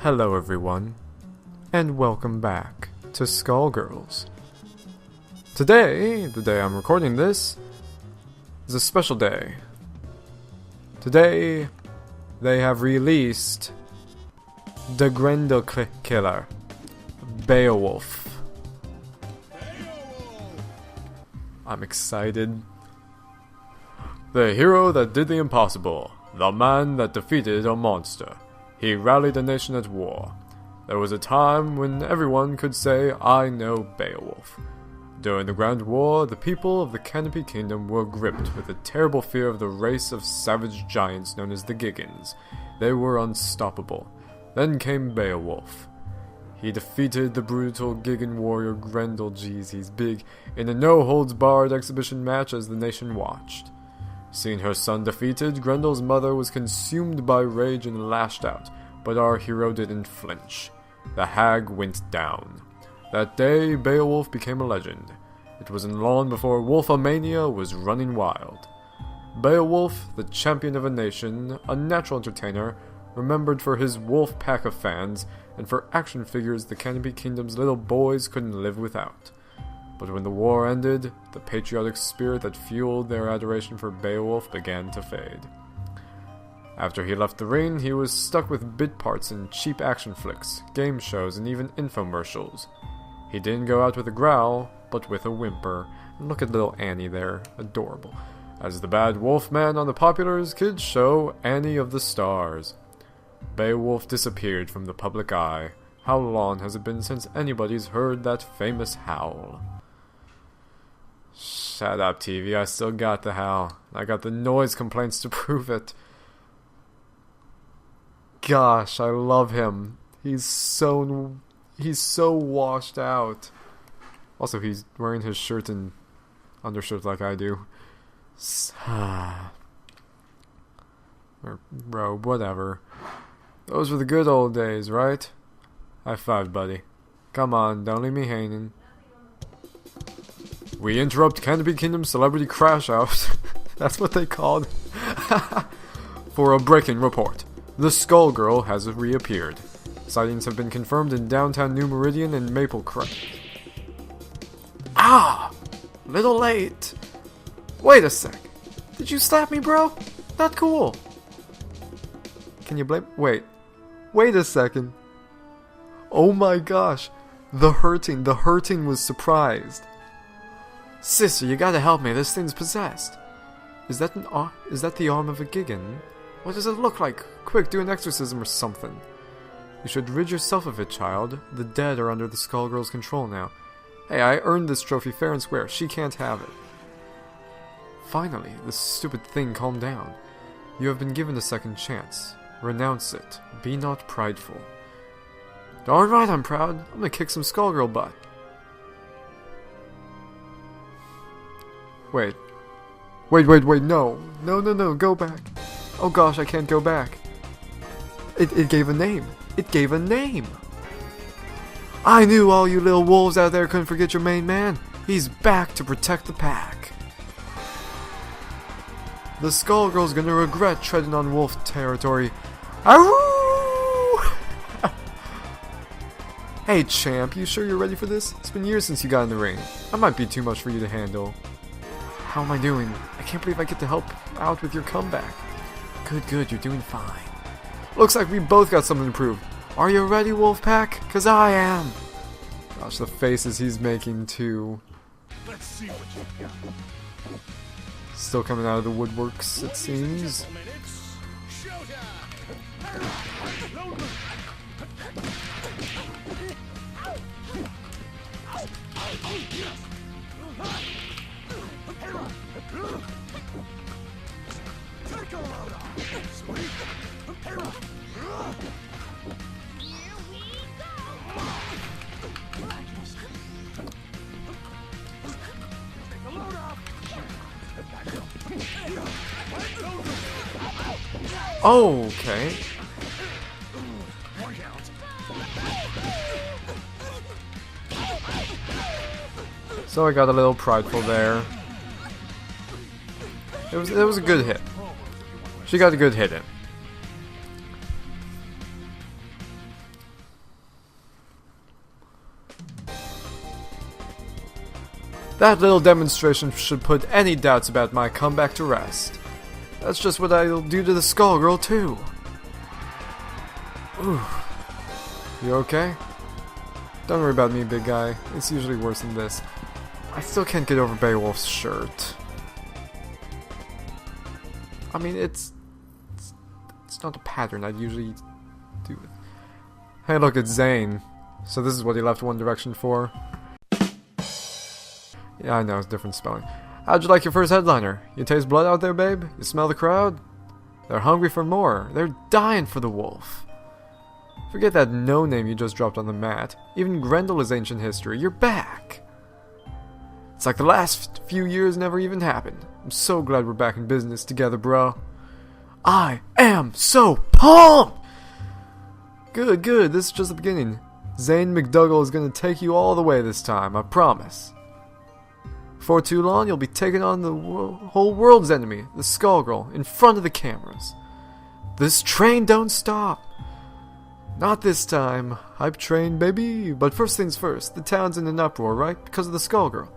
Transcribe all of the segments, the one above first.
Hello everyone, and welcome back to Skullgirls. Today, the day I'm recording this, is a special day. Today, they have released the Grendel killer, Beowulf. I'm excited. The hero that did the impossible, the man that defeated a monster. He rallied a nation at war. There was a time when everyone could say, I know Beowulf. During the Grand War, the people of the Canopy Kingdom were gripped with a terrible fear of the race of savage giants known as the Giggans. They were unstoppable. Then came Beowulf. He defeated the brutal Giggan warrior Grendel, geez, he's big, in a no-holds-barred exhibition match as the nation watched. Seeing her son defeated, Grendel's mother was consumed by rage and lashed out, but our hero didn't flinch. The hag went down. That day, Beowulf became a legend. It wasn't long before Wulfamania was running wild. Beowulf, the champion of a nation, a natural entertainer, remembered for his wolf pack of fans, and for action figures the Canopy Kingdom's little boys couldn't live without. But when the war ended, the patriotic spirit that fueled their adoration for Beowulf began to fade. After he left the ring, he was stuck with bit parts in cheap action flicks, game shows, and even infomercials. He didn't go out with a growl, but with a whimper. And look at little Annie there, adorable, as the bad wolf man on the popular kids show Annie of the Stars. Beowulf disappeared from the public eye. How long has it been since anybody's heard that famous howl? Shut up, TV, I still got the howl. I got the noise complaints to prove it. Gosh, I love him. He's so washed out. Also, he's wearing his shirt and undershirt like I do. Or robe, whatever. Those were the good old days, right? High five, buddy. Come on, don't leave me hanging. We interrupt Canopy Kingdom Celebrity Crash Out. That's what they called. For a breaking report. The Skullgirl has reappeared. Sightings have been confirmed in downtown New Meridian and Maple Creek. Ah! Little late. Wait a sec. Did you slap me, bro? Not cool. Can you blame... Wait a second. Oh my gosh. The hurting was surprised. Sister, you gotta help me, this thing's possessed. Is that the arm of a Giggan? What does it look like? Quick, do an exorcism or something. You should rid yourself of it, child. The dead are under the Skullgirl's control now. Hey, I earned this trophy fair and square. She can't have it. Finally, this stupid thing calmed down. You have been given a second chance. Renounce it. Be not prideful. Darn right I'm proud. I'm gonna kick some Skullgirl butt. Wait, no, go back. Oh gosh, I can't go back. It gave a name. It gave a name. I knew all you little wolves out there couldn't forget your main man. He's back to protect the pack. The Skullgirl's gonna regret treading on wolf territory. Arroo! Hey champ, you sure you're ready for this? It's been years since you got in the ring. I might be too much for you to handle. How am I doing? I can't believe I get to help out with your comeback. Good, you're doing fine. Looks like we both got something to prove. Are you ready, Wolfpack? 'Cause I am. Gosh, the faces he's making too. Let's see what you've got. Still coming out of the woodworks, it seems. Okay. So I got a little prideful there. It was a good hit. She got a good hit in. That little demonstration should put any doubts about my comeback to rest. That's just what I'll do to the Skullgirl too. Ooh. You okay? Don't worry about me, big guy. It's usually worse than this. I still can't get over Beowulf's shirt. I mean, it's not a pattern I'd usually do. Hey, look, it's Zane. So this is what he left One Direction for. Yeah, I know, it's different spelling. How'd you like your first headliner? You taste blood out there, babe? You smell the crowd? They're hungry for more. They're dying for the wolf. Forget that no-name you just dropped on the mat. Even Grendel is ancient history. You're back. It's like the last few years never even happened. I'm so glad we're back in business together, bro. I am so pumped! Good, good. This is just the beginning. Zane McDougall is gonna take you all the way this time, I promise. Before too long, you'll be taking on the whole world's enemy, the Skullgirl, in front of the cameras. This train don't stop. Not this time. Hype train, baby. But first things first, the town's in an uproar, right? Because of the Skullgirl.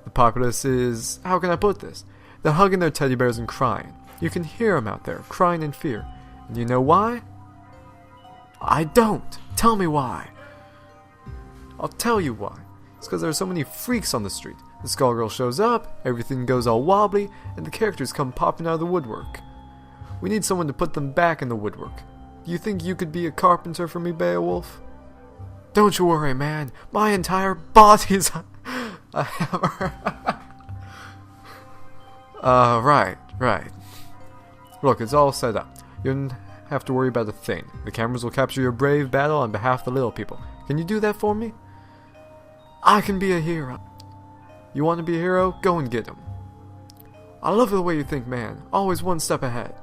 The populace is... how can I put this? They're hugging their teddy bears and crying. You can hear them out there, crying in fear. And you know why? I don't. Tell me why. I'll tell you why. It's because there are so many freaks on the street. The Skullgirl shows up, everything goes all wobbly, and the characters come popping out of the woodwork. We need someone to put them back in the woodwork. Do you think you could be a carpenter for me, Beowulf? Don't you worry, man. My entire body's a hammer. Right. Look, it's all set up. You don't have to worry about a thing. The cameras will capture your brave battle on behalf of the little people. Can you do that for me? I can be a hero. You want to be a hero? Go and get him. I love the way you think, man. Always one step ahead.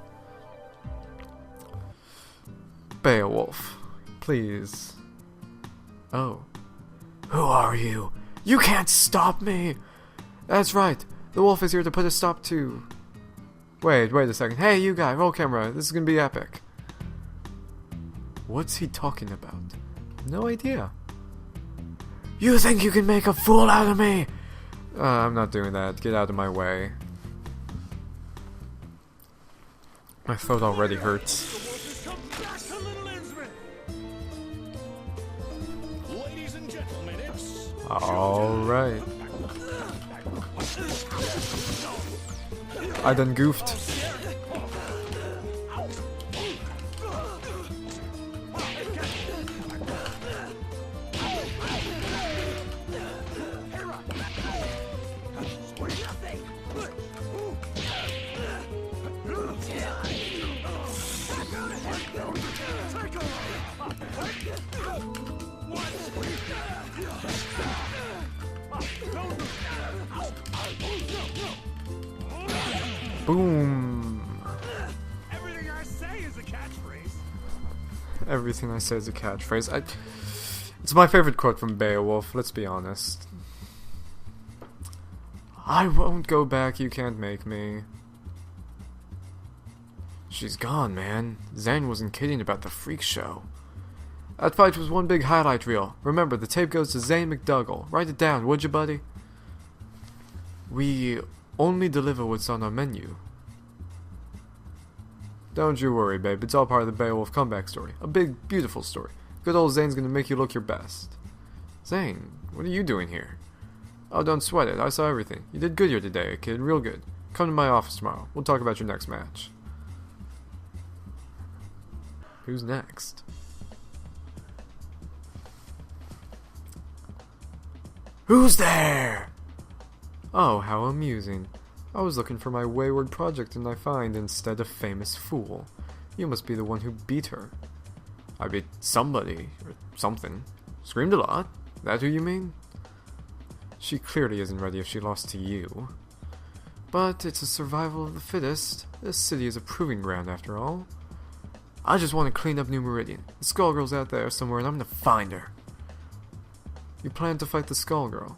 Beowulf, please. Oh. Who are you? You can't stop me! That's right. The wolf is here to put a stop to... Wait a second. Hey, you guy, roll camera. This is gonna be epic. What's he talking about? No idea. You think you can make a fool out of me? I'm not doing that. Get out of my way. My throat already hurts. Alright. I done goofed. Boom. Everything I say is a catchphrase. Everything I say is a catchphrase. It's my favorite quote from Beowulf, let's be honest. I won't go back, you can't make me. She's gone, man. Zane wasn't kidding about the freak show. That fight was one big highlight reel. Remember, the tape goes to Zane McDougall. Write it down, would you, buddy? We only deliver what's on our menu. Don't you worry, babe. It's all part of the Beowulf comeback story. A big, beautiful story. Good old Zane's gonna make you look your best. Zane, what are you doing here? Oh, don't sweat it. I saw everything. You did good here today, kid. Real good. Come to my office tomorrow. We'll talk about your next match. Who's next? Who's there? Oh, how amusing. I was looking for my wayward project and I find instead a famous fool. You must be the one who beat her. I beat somebody, or something. Screamed a lot? That who you mean? She clearly isn't ready if she lost to you. But it's a survival of the fittest. This city is a proving ground after all. I just want to clean up New Meridian. The Skullgirl's out there somewhere and I'm gonna find her. You plan to fight the Skullgirl?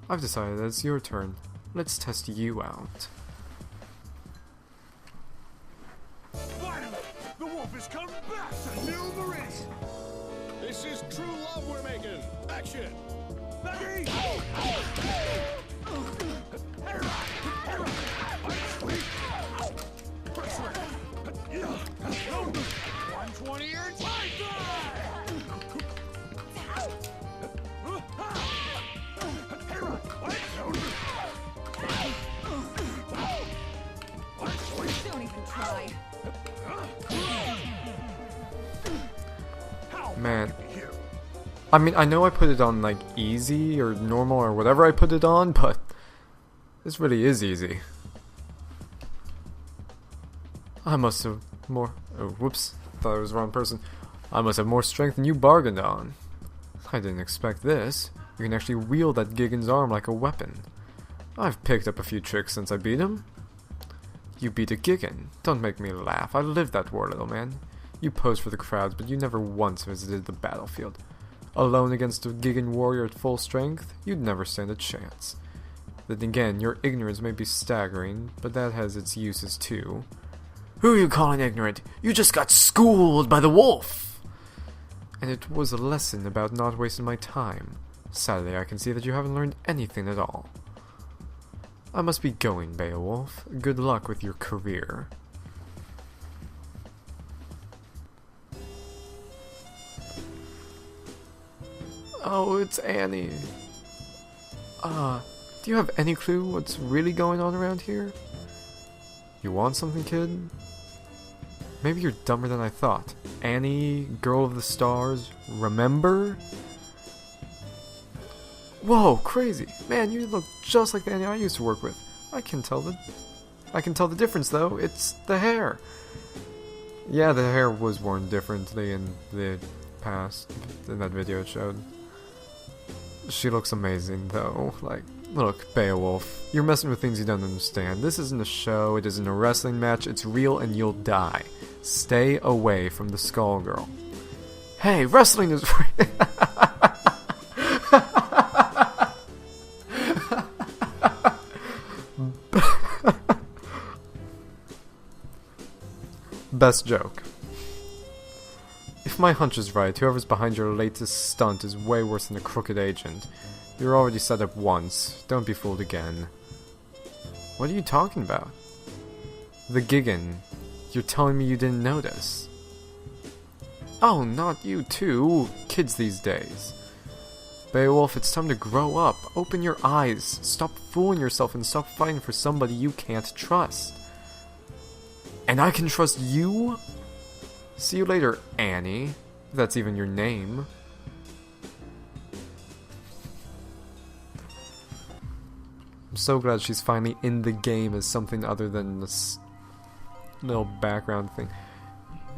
I've decided that it's your turn. Let's test you out. Finally, the wolf has come back to New Meridian. This is true love we're making. Action! Ready? Don't even try. Man. I mean, I know I put it on, like, easy or normal or whatever I put it on, but this really is easy. I must have more... Oh, whoops. Thought I was the wrong person. I must have more strength than you bargained on. I didn't expect this. You can actually wield that Gigan's arm like a weapon. I've picked up a few tricks since I beat him. You beat a Gigan. Don't make me laugh. I lived that war, little man. You posed for the crowds, but you never once visited the battlefield. Alone against a Gigan warrior at full strength, you'd never stand a chance. Then again, your ignorance may be staggering, but that has its uses too. Who are you calling ignorant? You just got schooled by the wolf! And it was a lesson about not wasting my time. Sadly, I can see that you haven't learned anything at all. I must be going, Beowulf. Good luck with your career. Oh, it's Annie. Do you have any clue what's really going on around here? You want something, kid? Maybe you're dumber than I thought. Annie, girl of the stars, remember? Whoa, crazy. Man, you look just like the Annie I used to work with. I can tell the difference though. It's the hair. Yeah, the hair was worn differently in the past. In that video it showed. She looks amazing though. Like, look, Beowulf, you're messing with things you don't understand. This isn't a show, it isn't a wrestling match, it's real and you'll die. Stay away from the Skullgirl. Hey, wrestling is real. Best joke. If my hunch is right, whoever's behind your latest stunt is way worse than a crooked agent. You're already set up once. Don't be fooled again. What are you talking about? The Gigan. You're telling me you didn't notice? Oh, not you too. Kids these days. Beowulf, it's time to grow up. Open your eyes. Stop fooling yourself and stop fighting for somebody you can't trust. And I can trust you? See you later, Annie. If that's even your name. I'm so glad she's finally in the game as something other than this little background thing.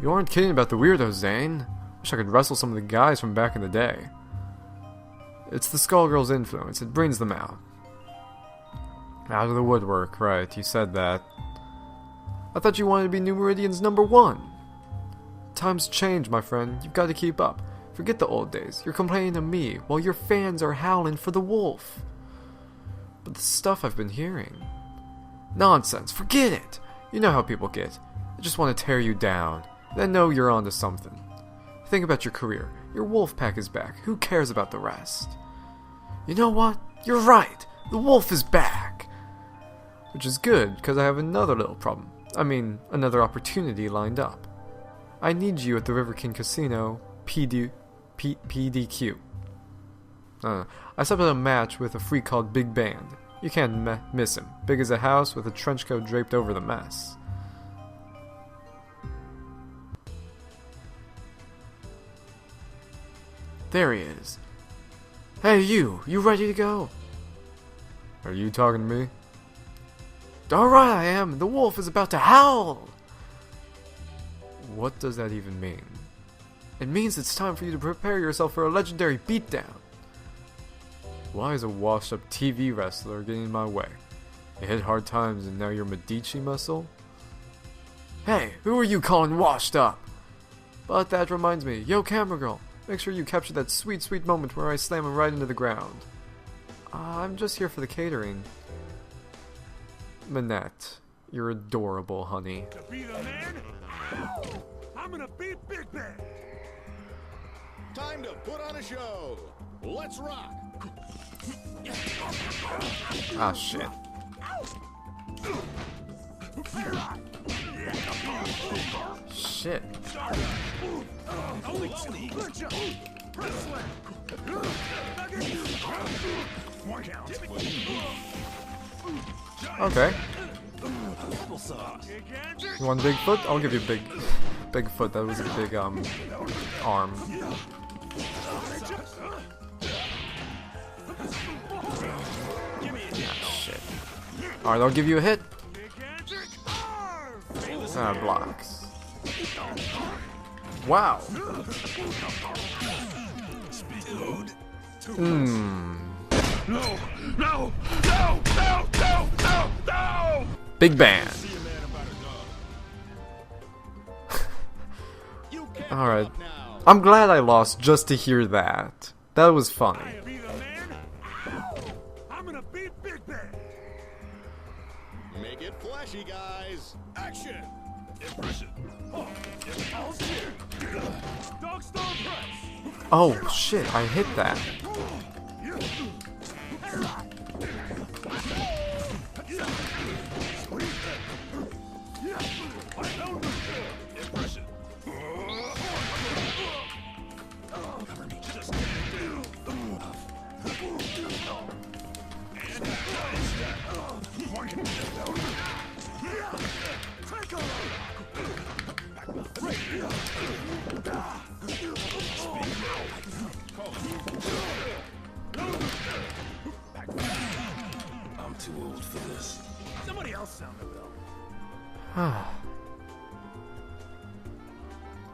You aren't kidding about the weirdos, Zane. Wish I could wrestle some of the guys from back in the day. It's the Skullgirls' influence. It brings them out. Out of the woodwork, right. You said that. I thought you wanted to be New Meridian's #1. Times change, my friend. You've got to keep up. Forget the old days. You're complaining to me, while your fans are howling for the wolf. But the stuff I've been hearing... Nonsense. Forget it. You know how people get. They just want to tear you down. Then know you're onto something. Think about your career. Your wolf pack is back. Who cares about the rest? You know what? You're right. The wolf is back. Which is good, because I have another little problem. I mean, another opportunity lined up. I need you at the River King Casino, PDQ. I set up a match with a freak called Big Band. You can't miss him. Big as a house with a trench coat draped over the mess. There he is. Hey you ready to go? Are you talking to me? Alright, I am. The wolf is about to howl! What does that even mean? It means it's time for you to prepare yourself for a legendary beatdown. Why is a washed-up TV wrestler getting in my way? You hit hard times and now you're Medici muscle? Hey, who are you calling washed up? But that reminds me, yo camera girl, make sure you capture that sweet, sweet moment where I slam him right into the ground. I'm just here for the catering. Manette, you're adorable, honey. To be the man? I'm gonna beat Big Ben. Time to put on a show. Let's rock. Ah, shit. Shit. Okay. You want Bigfoot? I'll give you Bigfoot. That was a big arm. Ah, shit. Alright, I'll give you a hit. Ah, blocks. Wow. No! Big band. Alright. I'm glad I lost just to hear that. That was funny. I'm gonna beat Big Ben. Make it flashy, guys. Action. Impression. Dog star press. Oh shit, I hit that. Impression. I'm too old for this. Somebody else sound it though.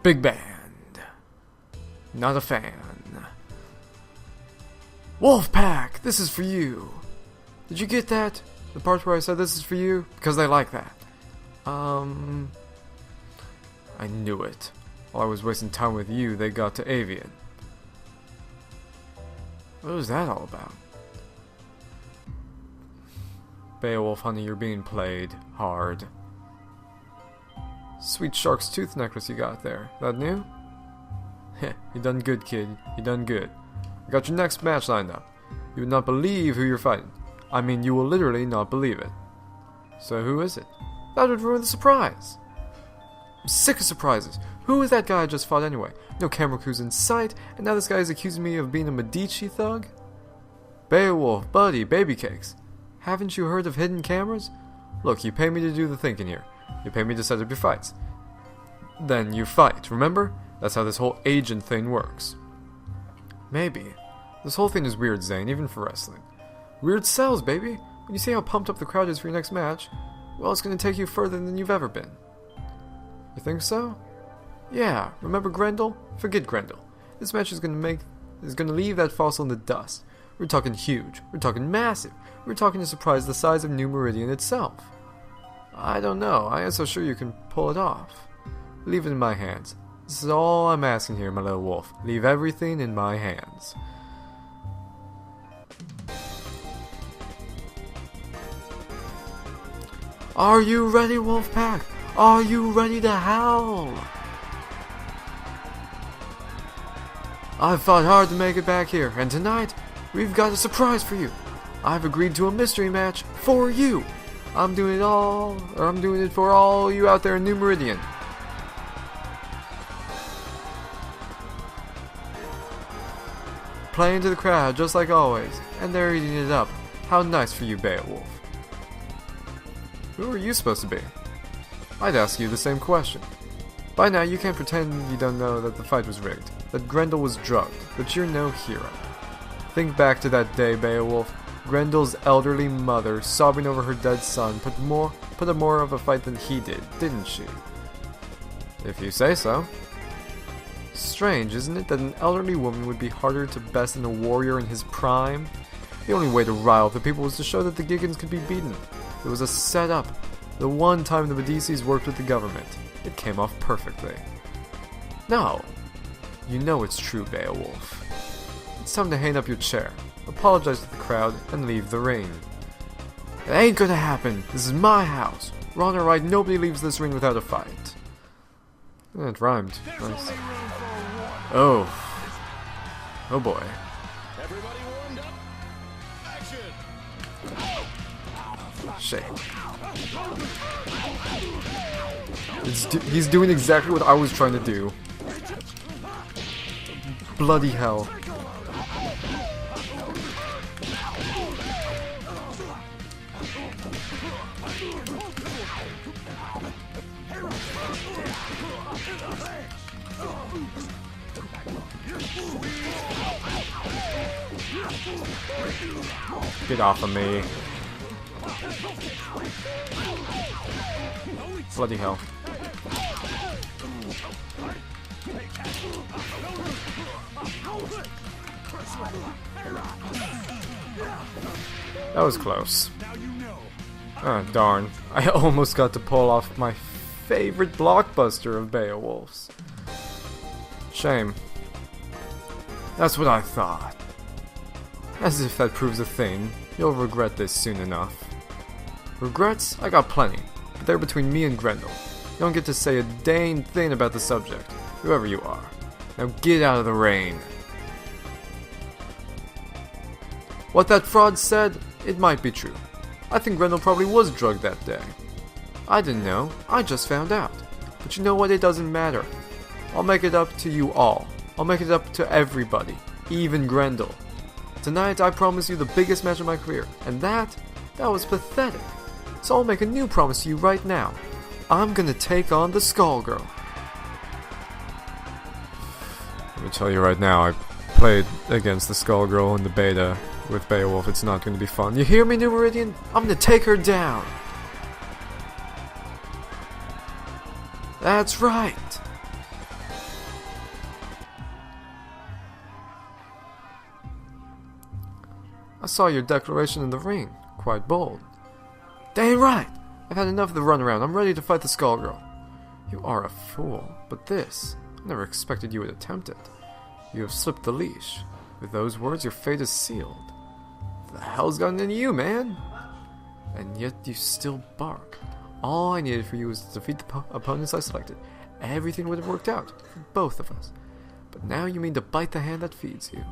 Big band. Not a fan. Wolfpack, this is for you. Did you get that? The part where I said this is for you? Because they like that. I knew it. While I was wasting time with you, they got to Avian. What was that all about? Beowulf, honey, you're being played hard. Sweet shark's tooth necklace you got there. That new? Heh, you done good, kid. You done good. I got your next match lined up. You would not believe who you're fighting. I mean, you will literally not believe it. So who is it? That would ruin the surprise. I'm sick of surprises. Who is that guy I just fought anyway? No camera crews in sight, and now this guy is accusing me of being a Medici thug? Beowulf, buddy, baby cakes. Haven't you heard of hidden cameras? Look, you pay me to do the thinking here. You pay me to set up your fights. Then you fight, remember? That's how this whole agent thing works. Maybe. This whole thing is weird, Zane, even for wrestling. Weird sells, baby. When you see how pumped up the crowd is for your next match, well, it's going to take you further than you've ever been. You think so? Yeah, remember Grendel? Forget Grendel. This match is going to leave that fossil in the dust. We're talking huge. We're talking massive. We're talking a surprise the size of New Meridian itself. I don't know. I am so sure you can pull it off. Leave it in my hands. This is all I'm asking here, my little wolf. Leave everything in my hands. Are you ready, Wolfpack? Are you ready to howl? I've fought hard to make it back here, and tonight, we've got a surprise for you. I've agreed to a mystery match for you. I'm doing it for all you out there in New Meridian. Playing to the crowd just like always, and they're eating it up. How nice for you, Beowulf. Who are you supposed to be? I'd ask you the same question. By now you can't pretend you don't know that the fight was rigged, that Grendel was drugged, that you're no hero. Think back to that day, Beowulf. Grendel's elderly mother, sobbing over her dead son, put up more of a fight than he did, didn't she? If you say so. Strange, isn't it, that an elderly woman would be harder to best than a warrior in his prime? The only way to rile up the people was to show that the Giggans could be beaten. It was a setup. The one time the Medicis worked with the government. It came off perfectly. No. You know it's true, Beowulf. It's time to hang up your chair, apologize to the crowd, and leave the ring. It ain't gonna happen. This is my house. Wrong or right, nobody leaves this ring without a fight. It rhymed. Nice. Oh. Oh boy. Everybody warmed up? Shit. He's doing exactly what I was trying to do. Bloody hell. Get off of me. Bloody hell. That was close. Oh, darn. I almost got to pull off my favorite blockbuster of Beowulf's. Shame. That's what I thought. As if that proves a thing. You'll regret this soon enough. Regrets? I got plenty. But they're between me and Grendel. You don't get to say a dang thing about the subject, whoever you are. Now get out of the rain. What that fraud said, it might be true. I think Grendel probably was drugged that day. I didn't know, I just found out. But you know what, it doesn't matter. I'll make it up to you all. I'll make it up to everybody, even Grendel. Tonight I promise you the biggest match of my career, and that was pathetic. So I'll make a new promise to you right now. I'm gonna take on the Skullgirl. Let me tell you right now, I played against the Skullgirl in the beta with Beowulf. It's not gonna be fun. You hear me, New Meridian? I'm gonna take her down. That's right. I saw your declaration in the ring. Quite bold. Dang right! I've had enough of the runaround. I'm ready to fight the Skullgirl. You are a fool, but this, I never expected you would attempt it. You have slipped the leash. With those words, your fate is sealed. What the hell's gotten into you, man? And yet you still bark. All I needed for you was to defeat the opponents I selected. Everything would have worked out for both of us. But now you mean to bite the hand that feeds you.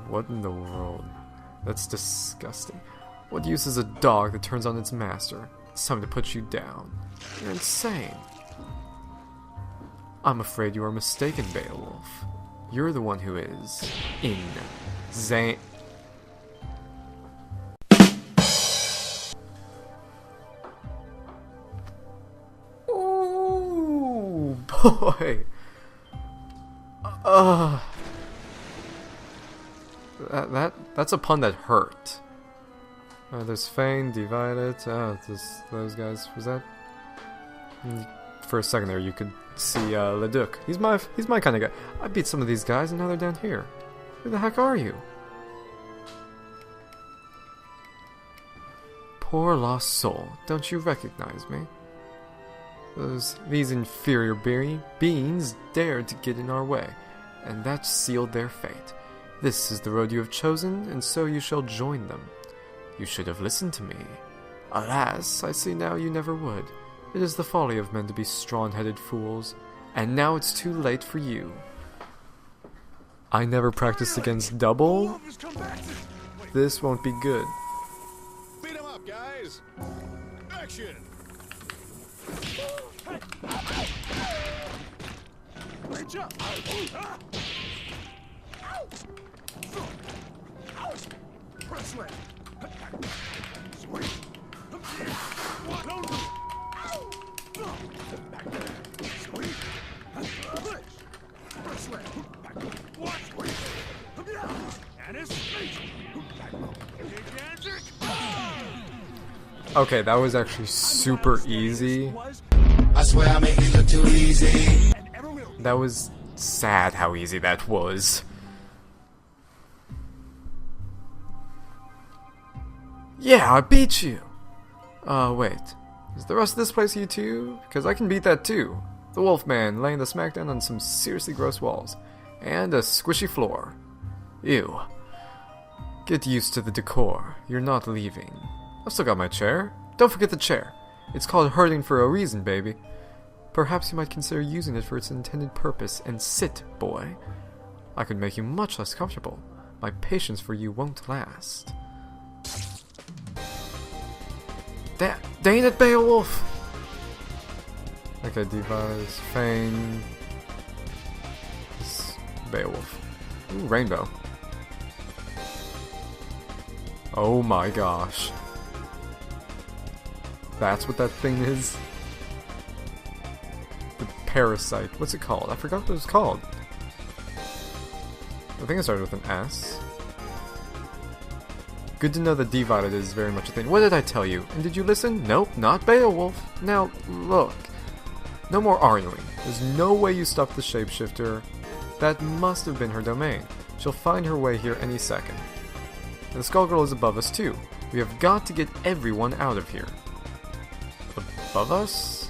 What in the world? That's disgusting. What use is a dog that turns on its master? It's time to put you down. You're insane. I'm afraid you are mistaken, Beowulf. You're the one who is insane. Ooh, boy. That's a pun that hurt. There's Fane, Divided. Those guys. Was that? For a second there, you could see Leduc. He's my kind of guy. I beat some of these guys, and now they're down here. Who the heck are you? Poor lost soul. Don't you recognize me? These inferior beings dared to get in our way, and that sealed their fate. This is the road you have chosen, and so you shall join them. You should have listened to me. Alas, I see now you never would. It is the folly of men to be strong-headed fools, and now it's too late for you. I never practiced against double? This won't be good. Beat him up, guys! Action! Reach up! Press left. Swing. Press left. And his feet. Okay, that was actually super easy. I swear I make it look too easy. That was sad how easy that was. Yeah, I beat you! Wait. Is the rest of this place you too? Because I can beat that too. The Wolfman laying the smackdown on some seriously gross walls. And a squishy floor. Ew. Get used to the decor. You're not leaving. I've still got my chair. Don't forget the chair. It's called hurting for a reason, baby. Perhaps you might consider using it for its intended purpose and sit, boy. I could make you much less comfortable. My patience for you won't last. Dang it, Beowulf! Okay, Device, Fane... It's Beowulf. Ooh, Rainbow. Oh my gosh. That's what that thing is? The Parasite. What's it called? I forgot what it was called. I think it started with an S. Good to know that Divided is very much a thing. What did I tell you? And did you listen? Nope, not Beowulf. Now, look. No more arguing. There's no way you stopped the shapeshifter. That must have been her domain. She'll find her way here any second. And the Skullgirl is above us too. We have got to get everyone out of here. Above us?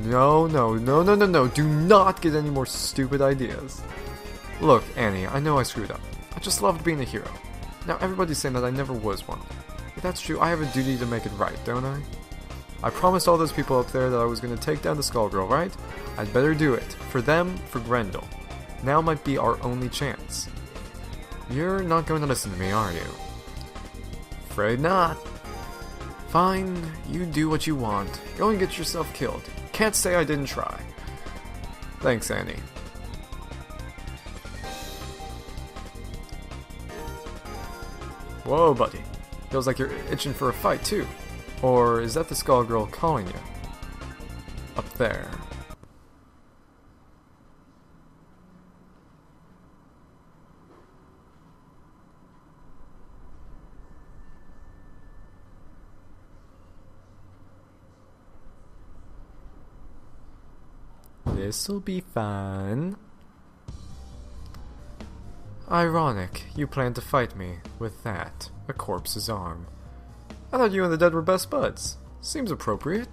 No. Do not get any more stupid ideas. Look, Annie, I know I screwed up. I just loved being a hero. Now everybody's saying that I never was one. If that's true, I have a duty to make it right, don't I? I promised all those people up there that I was going to take down the Skullgirl, right? I'd better do it. For them, for Grendel. Now might be our only chance. You're not going to listen to me, are you? Afraid not. Fine, you do what you want. Go and get yourself killed. Can't say I didn't try. Thanks, Annie. Whoa, buddy. Feels like you're itching for a fight, too. Or is that the Skullgirl calling you? Up there. This'll be fun. Ironic, you plan to fight me with that, a corpse's arm. I thought you and the dead were best buds. Seems appropriate.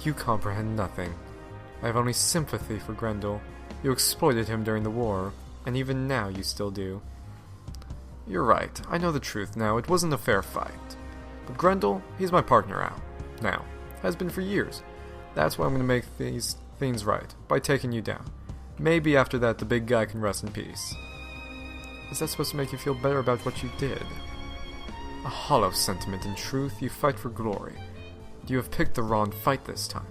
You comprehend nothing. I have only sympathy for Grendel. You exploited him during the war, and even now you still do. You're right, I know the truth now, it wasn't a fair fight. But Grendel, he's my partner now. Has been for years. That's why I'm gonna make these things right, by taking you down. Maybe after that the big guy can rest in peace. Is that supposed to make you feel better about what you did? A hollow sentiment in truth, you fight for glory. You have picked the wrong fight this time.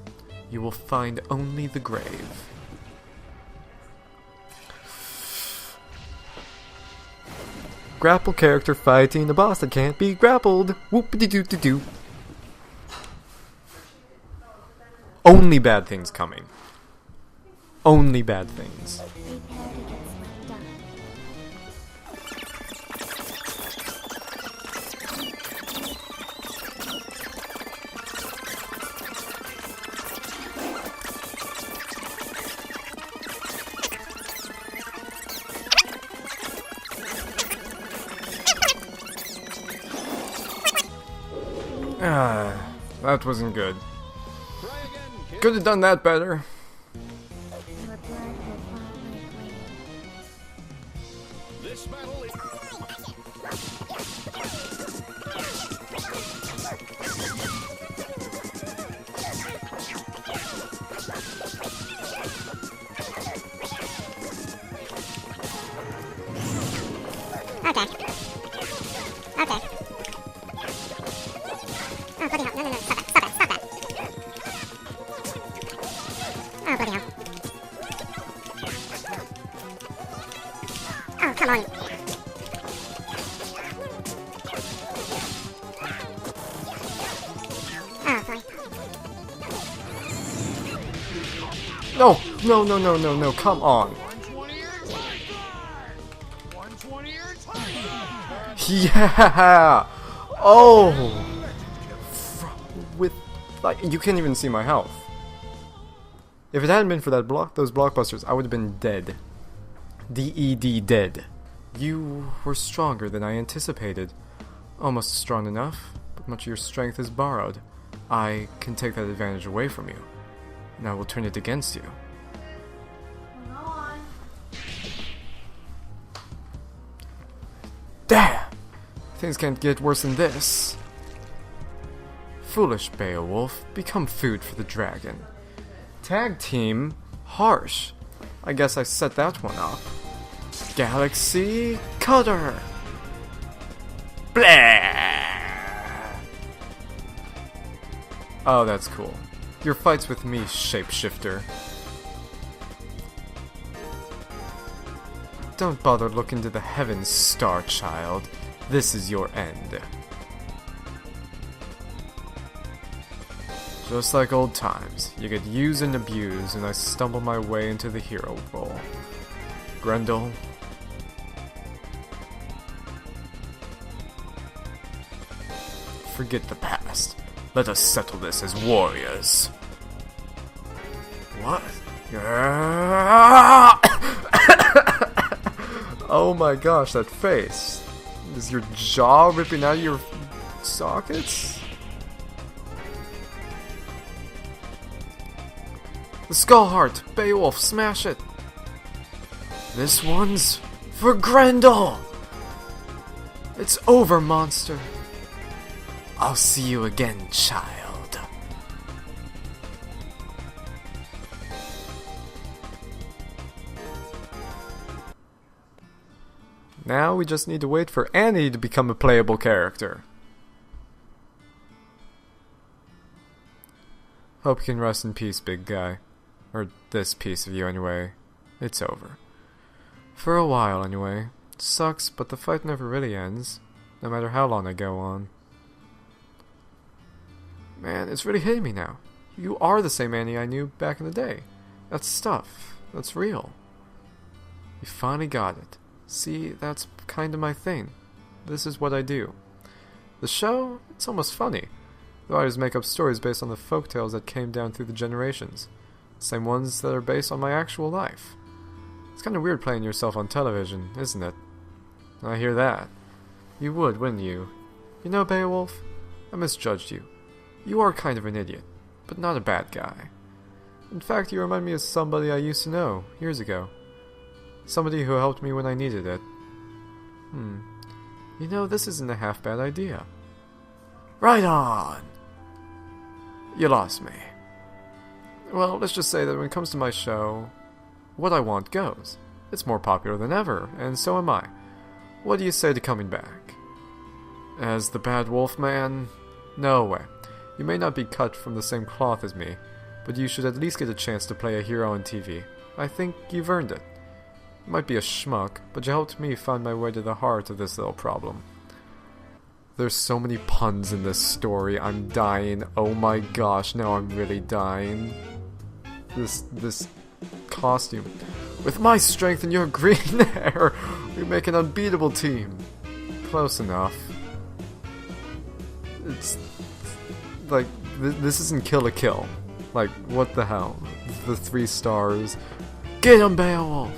You will find only the grave. Grapple character fighting a boss that can't be grappled. Whoop-de-doo-de-doo. Only bad things coming. Only bad things. That wasn't good. Could have done that better. This battle is... Okay. Oh, bloody hell. No. Stop that. Oh, bloody hell. Oh, come on. Oh, sorry. No, come on. 120 or time! 120 or time! Yeah! Oh! With, like, you can't even see my health. If it hadn't been for that those blockbusters, I would have been dead. D-E-D, dead. You were stronger than I anticipated. Almost strong enough, but much of your strength is borrowed. I can take that advantage away from you, and I will turn it against you. Damn! Things can't get worse than this. Foolish Beowulf, become food for the dragon. Tag team? Harsh. I guess I set that one up. Galaxy Cutter! Blah! Oh, that's cool. Your fights with me, shapeshifter. Don't bother looking to the heavens, star child. This is your end. Just like old times, you get used and abused, and I stumble my way into the hero role. Grendel. Forget the past. Let us settle this as warriors. What? Oh my gosh, that face. Is your jaw ripping out of your sockets? The Skull Heart! Beowulf, smash it! This one's for Grendel! It's over, monster. I'll see you again, child. Now we just need to wait for Annie to become a playable character. Hope you can rest in peace, big guy. Or this piece of you anyway. It's over. For a while anyway. Sucks, but the fight never really ends. No matter how long I go on. Man, it's really hitting me now. You are the same Annie I knew back in the day. That's stuff. That's real. You finally got it. See, that's kinda my thing. This is what I do. The show? It's almost funny. The writers make up stories based on the folktales that came down through the generations. Same ones that are based on my actual life. It's kinda weird playing yourself on television, isn't it? I hear that. You would, wouldn't you? You know, Beowulf, I misjudged you. You are kind of an idiot, but not a bad guy. In fact, you remind me of somebody I used to know, years ago. Somebody who helped me when I needed it. You know, this isn't a half bad idea. Right on! You lost me. Well, let's just say that when it comes to my show, what I want goes. It's more popular than ever, and so am I. What do you say to coming back? As the Bad Wolf Man? No way. You may not be cut from the same cloth as me, but you should at least get a chance to play a hero on TV. I think you've earned it. You might be a schmuck, but you helped me find my way to the heart of this little problem. There's so many puns in this story, I'm dying. Oh my gosh, now I'm really dying. This costume. With my strength and your green hair, we make an unbeatable team. Close enough. It's like, this isn't Kill la Kill. Like, what the hell? The 3 stars. Get him, Beowulf!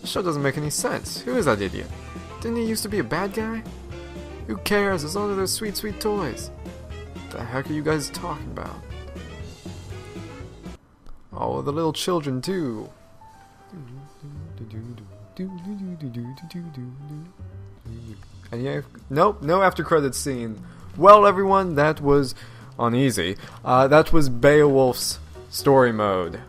The show doesn't make any sense. Who is that idiot? Didn't he used to be a bad guy? Who cares as long as they're sweet, sweet toys? What the heck are you guys talking about? Oh, the little children too. And yeah, nope, no after credits scene. Well, everyone, that was uneasy. That was Beowulf's story mode.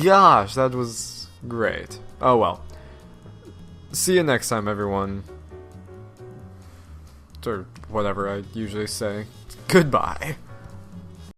Gosh, that was great. Oh well. See you next time, everyone. Or whatever I usually say. Goodbye.